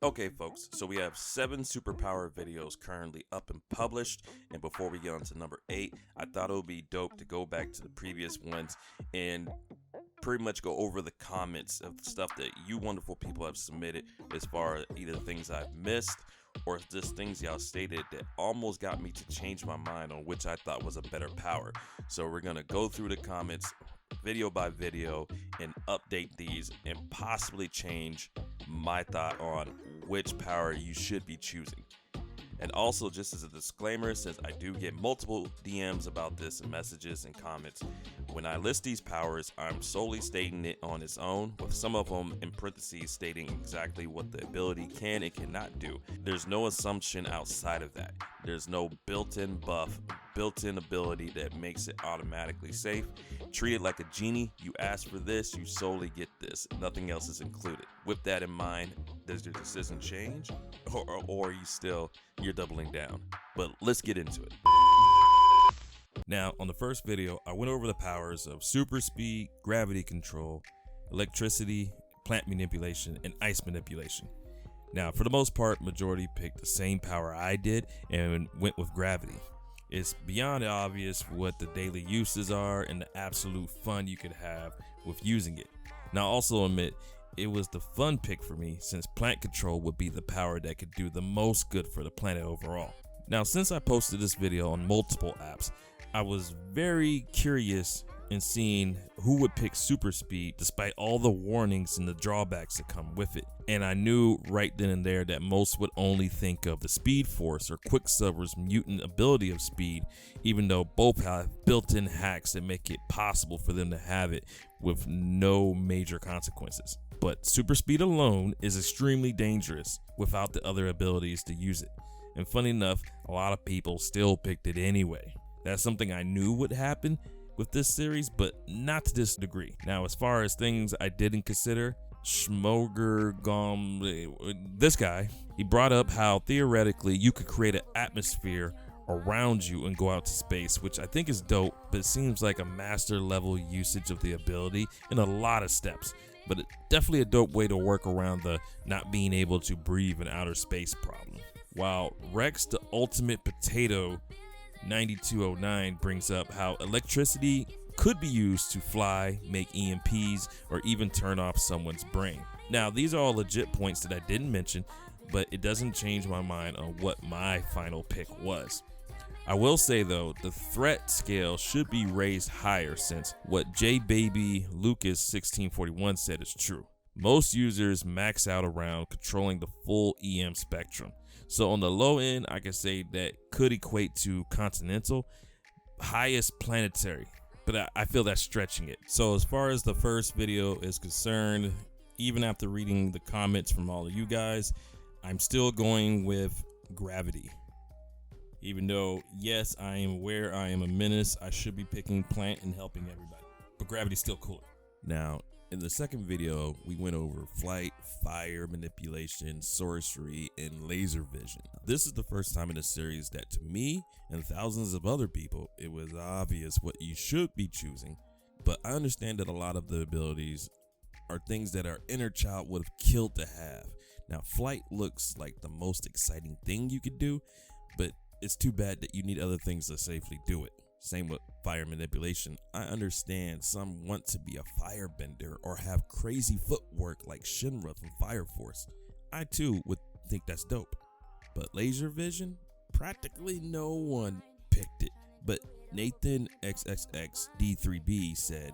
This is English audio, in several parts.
Okay, folks, so we have 7 superpower videos currently up and published. And before we get on to number 8, I thought it would be dope to go back to the previous ones and pretty much go over the comments of the stuff that you wonderful people have submitted, as far as either things I've missed or just things y'all stated that almost got me to change my mind on which I thought was a better power. So we're gonna go through the comments video by video and update these and possibly change my thought on which power you should be choosing. And also, just as a disclaimer, since I do get multiple DMs about this and messages and comments, when I list these powers, I'm solely stating it on its own, with some of them in parentheses stating exactly what the ability can and cannot do. There's no assumption outside of that. There's no built-in buff, built-in ability that makes it automatically safe. Treat it like a genie. You ask for this, you solely get this. Nothing else is included. With that in mind, does your decision change? Or you're doubling down? But let's get into it. Now, on the first video, I went over the powers of super speed, gravity control, electricity, plant manipulation, and ice manipulation. Now, for the most part, majority picked the same power I did and went with gravity. It's beyond obvious what the daily uses are and the absolute fun you could have with using it. Now, I'll also admit, it was the fun pick for me, since plant control would be the power that could do the most good for the planet overall. Now, since I posted this video on multiple apps, I was very curious in seeing who would pick super speed despite all the warnings and the drawbacks that come with it. And I knew right then and there that most would only think of the Speed Force or Quicksilver's mutant ability of speed, even though both have built-in hacks that make it possible for them to have it with no major consequences. But super speed alone is extremely dangerous without the other abilities to use it. And funny enough, a lot of people still picked it anyway. That's something I knew would happen with this series, but not to this degree. Now, as far as things I didn't consider, this guy, he brought up how theoretically you could create an atmosphere around you and go out to space, which I think is dope, but it seems like a master level usage of the ability in a lot of steps. But it's definitely a dope way to work around the not being able to breathe in outer space problem. While Rex the Ultimate Potato 9209 brings up how electricity could be used to fly, make EMPs, or even turn off someone's brain. Now, these are all legit points that I didn't mention, but it doesn't change my mind on what my final pick was. I will say though, the threat scale should be raised higher, since what J Baby Lucas 1641 said is true. Most users max out around controlling the full EM spectrum. So on the low end, I can say that could equate to continental, highest planetary, but I feel that's stretching it. So as far as the first video is concerned, even after reading the comments from all of you guys, I'm still going with gravity. Even though, yes, I am aware I am a menace, I should be picking plant and helping everybody, but gravity's still cooler. Now, in the second video, we went over flight, fire manipulation, sorcery, and laser vision. This is the first time in the series that, to me and thousands of other people, it was obvious what you should be choosing. But I understand that a lot of the abilities are things that our inner child would have killed to have. Now, flight looks like the most exciting thing you could do, but it's too bad that you need other things to safely do it. Same with fire manipulation. I understand some want to be a firebender or have crazy footwork like Shinra from Fire Force. I too would think that's dope. But laser vision? Practically no one picked it. But Nathan XXXD3B said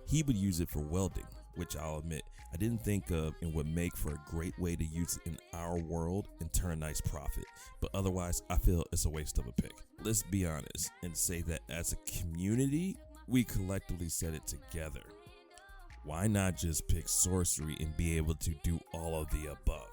he would use it for welding, which I'll admit I didn't think of and would make for a great way to use it in our world and turn a nice profit. But otherwise, I feel it's a waste of a pick. Let's be honest and say that as a community, we collectively said it together. Why not just pick sorcery and be able to do all of the above?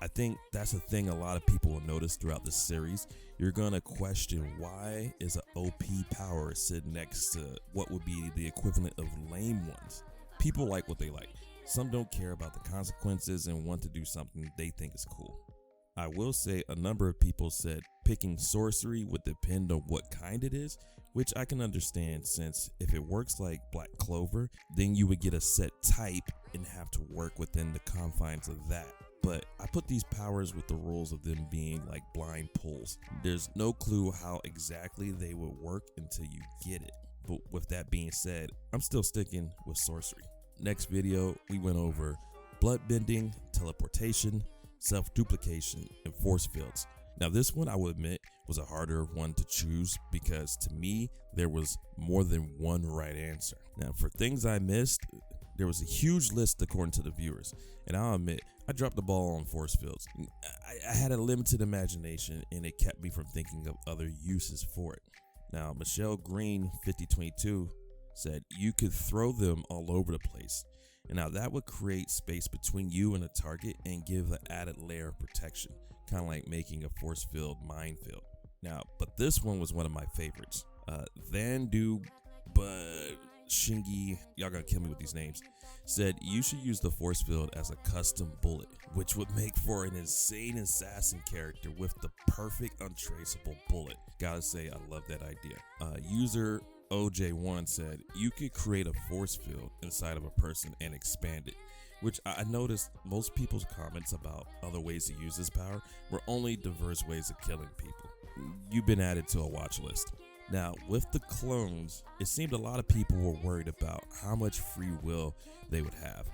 I think that's a thing a lot of people will notice throughout the series. You're gonna question, why is an OP power sitting next to what would be the equivalent of lame ones? People like what they like. Some don't care about the consequences and want to do something they think is cool. I will say a number of people said picking sorcery would depend on what kind it is, which I can understand, since if it works like Black Clover, then you would get a set type and have to work within the confines of that. but I put these powers with the rules of them being like blind pulls. There's no clue how exactly they would work until you get it. But with that being said, I'm still sticking with sorcery. Next video, we went over blood bending, teleportation, self-duplication, and force fields. Now this one, I will admit, was a harder one to choose because to me, there was more than one right answer. Now for things I missed, there was a huge list according to the viewers, and I'll admit, I dropped the ball on force fields. I had a limited imagination and it kept me from thinking of other uses for it. Now, Michelle Green 5022 said you could throw them all over the place. And now that would create space between you and a target and give an added layer of protection, kind of like making a force field minefield. Now, but this one was one of my favorites. Vandu, but Shingi, y'all gonna kill me with these names, said you should use the force field as a custom bullet, which would make for an insane assassin character with the perfect untraceable bullet. Gotta say, I love that idea. User OJ1 said you could create a force field inside of a person and expand it, which I noticed most people's comments about other ways to use this power were only diverse ways of killing people. You've been added to a watch list. Now, with the clones, it seemed a lot of people were worried about how much free will they would have,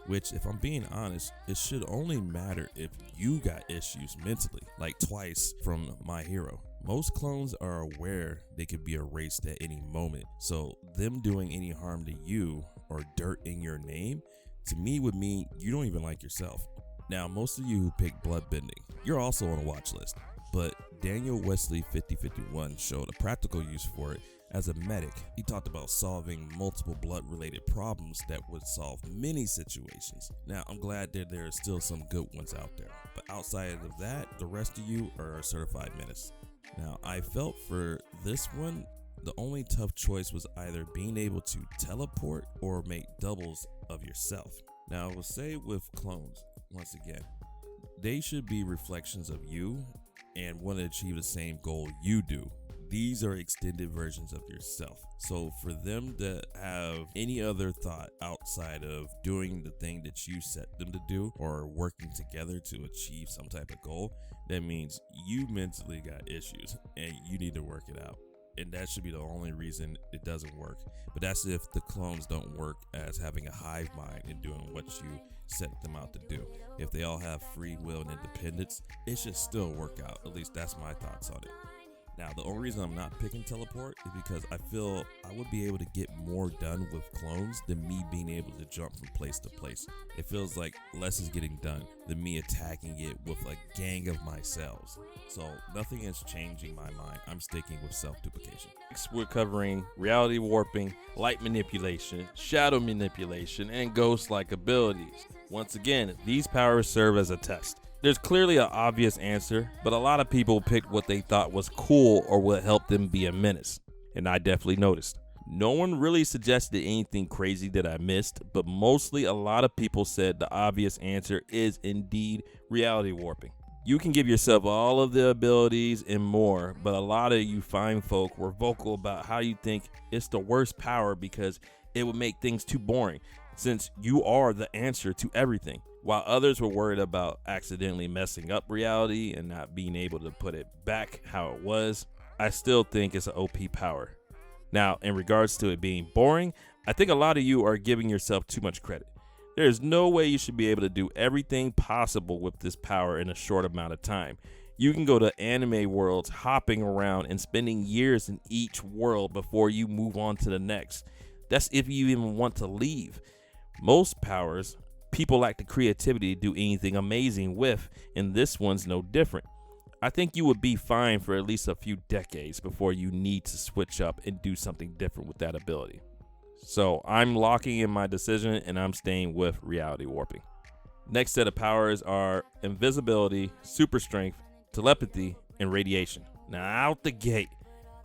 which, if I'm being honest, it should only matter if you got issues mentally, like Twice from My Hero. Most clones are aware they could be erased at any moment, so them doing any harm to you or dirt in your name, to me would mean you don't even like yourself. Now, most of you who pick bloodbending, you're also on a watch list. But Daniel Wesley 5051 showed a practical use for it as a medic. He talked about solving multiple blood-related problems that would solve many situations. Now, I'm glad that there are still some good ones out there, but outside of that, the rest of you are a certified menace. Now, I felt for this one, the only tough choice was either being able to teleport or make doubles of yourself. Now, I will say with clones, once again, they should be reflections of you and want to achieve the same goal you do. These are extended versions of yourself. So for them to have any other thought outside of doing the thing that you set them to do or working together to achieve some type of goal, that means you mentally got issues and you need to work it out. And that should be the only reason it doesn't work. But that's if the clones don't work as having a hive mind and doing what you set them out to do. If they all have free will and independence, it should still work out. At least that's my thoughts on it. Now, the only reason I'm not picking teleport is because I feel I would be able to get more done with clones than me being able to jump from place to place. It feels like less is getting done than me attacking it with a gang of myself. So nothing is changing my mind. I'm sticking with self-duplication. Next, we're covering reality warping, light manipulation, shadow manipulation, and ghost-like abilities. Once again, these powers serve as a test. There's clearly an obvious answer, but a lot of people picked what they thought was cool or would help them be a menace, and I definitely noticed. No one really suggested anything crazy that I missed, but mostly a lot of people said the obvious answer is indeed reality warping. You can give yourself all of the abilities and more, but a lot of you fine folk were vocal about how you think it's the worst power because it would make things too boring, since you are the answer to everything. While others were worried about accidentally messing up reality and not being able to put it back how it was, I still think it's an OP power. Now, in regards to it being boring, I think a lot of you are giving yourself too much credit. There is no way you should be able to do everything possible with this power in a short amount of time. You can go to anime worlds hopping around and spending years in each world before you move on to the next. That's if you even want to leave. Most powers, people lack the creativity to do anything amazing with, and this one's no different. I think you would be fine for at least a few decades before you need to switch up and do something different with that ability. So I'm locking in my decision and I'm staying with reality warping. Next set of powers are invisibility, super strength, telepathy, and radiation. Now out the gate,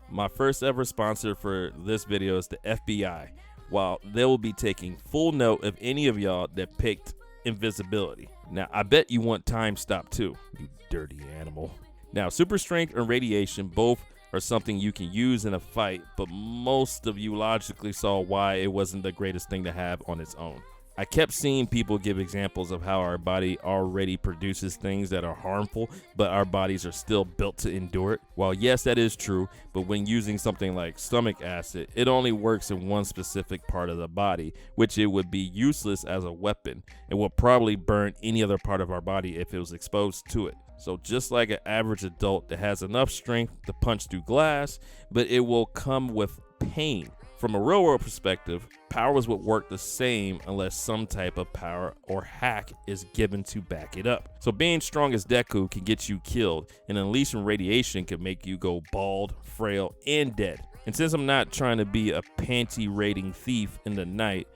my first ever sponsor for this video is the FBI. While they will be taking full note of any of y'all that picked invisibility. Now, I bet you want time stop too, you dirty animal. Now, super strength and radiation both are something you can use in a fight, but most of you logically saw why it wasn't the greatest thing to have on its own. I kept seeing people give examples of how our body already produces things that are harmful, but our bodies are still built to endure it. While yes, that is true, but when using something like stomach acid, it only works in one specific part of the body, which it would be useless as a weapon and will probably burn any other part of our body if it was exposed to it. So just like an average adult that has enough strength to punch through glass, but it will come with pain. From a real world perspective, powers would work the same unless some type of power or hack is given to back it up. So being strong as Deku can get you killed, and unleashing radiation can make you go bald, frail, and dead. And since I'm not trying to be a panty raiding thief in the night,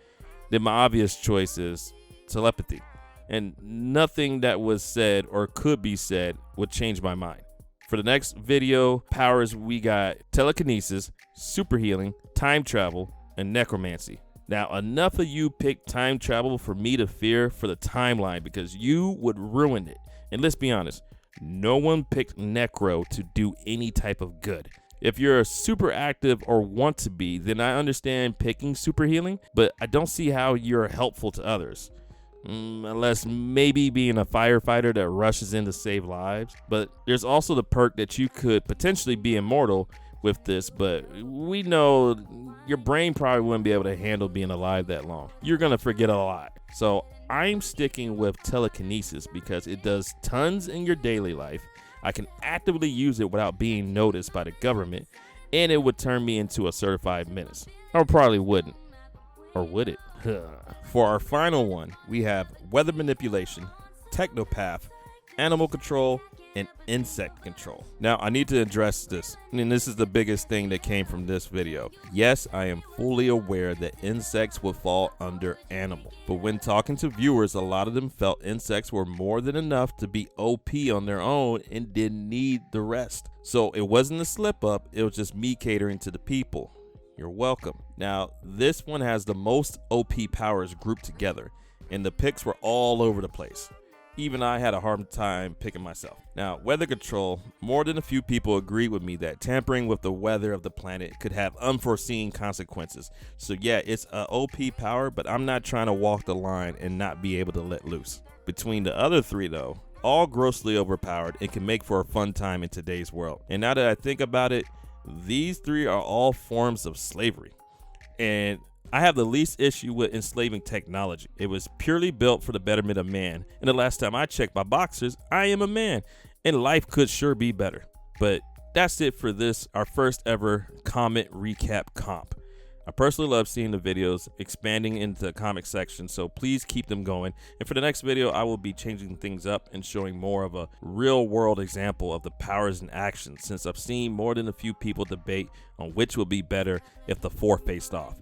then my obvious choice is telepathy. And nothing that was said or could be said would change my mind. For the next video powers, we got telekinesis, super healing, time travel, and necromancy. Now, enough of you picked time travel for me to fear for the timeline because you would ruin it. And let's be honest, no one picked necro to do any type of good. If you're super active or want to be, then I understand picking super healing, but I don't see how you're helpful to others. Unless maybe being a firefighter that rushes in to save lives. But there's also the perk that you could potentially be immortal with this, but we know your brain probably wouldn't be able to handle being alive that long. You're gonna forget a lot. So I'm sticking with telekinesis because it does tons in your daily life. I can actively use it without being noticed by the government, and it would turn me into a certified menace. Or probably wouldn't. Or would it? For our final one, we have weather manipulation, technopath, animal control, and insect control. Now, I need to address this, and this is the biggest thing that came from this video. Yes, I am fully aware that insects would fall under animal, but when talking to viewers, a lot of them felt insects were more than enough to be OP on their own and didn't need the rest. So it wasn't a slip up, it was just me catering to the people. You're welcome. Now, this one has the most OP powers grouped together, and the picks were all over the place. Even I had a hard time picking myself. Now, weather control, more than a few people agreed with me that tampering with the weather of the planet could have unforeseen consequences. So yeah, it's a OP power, but I'm not trying to walk the line and not be able to let loose. Between the other three though, all grossly overpowered and can make for a fun time in today's world. And now that I think about it, these three are all forms of slavery. And I have the least issue with enslaving technology. It was purely built for the betterment of man. And the last time I checked my boxers, I am a man. And life could sure be better. But that's it for this, our first ever comment recap comp. I personally love seeing the videos expanding into the comic section, so please keep them going. And for the next video, I will be changing things up and showing more of a real world example of the powers in action, since I've seen more than a few people debate on which would be better if the four faced off.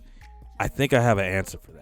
I think I have an answer for that.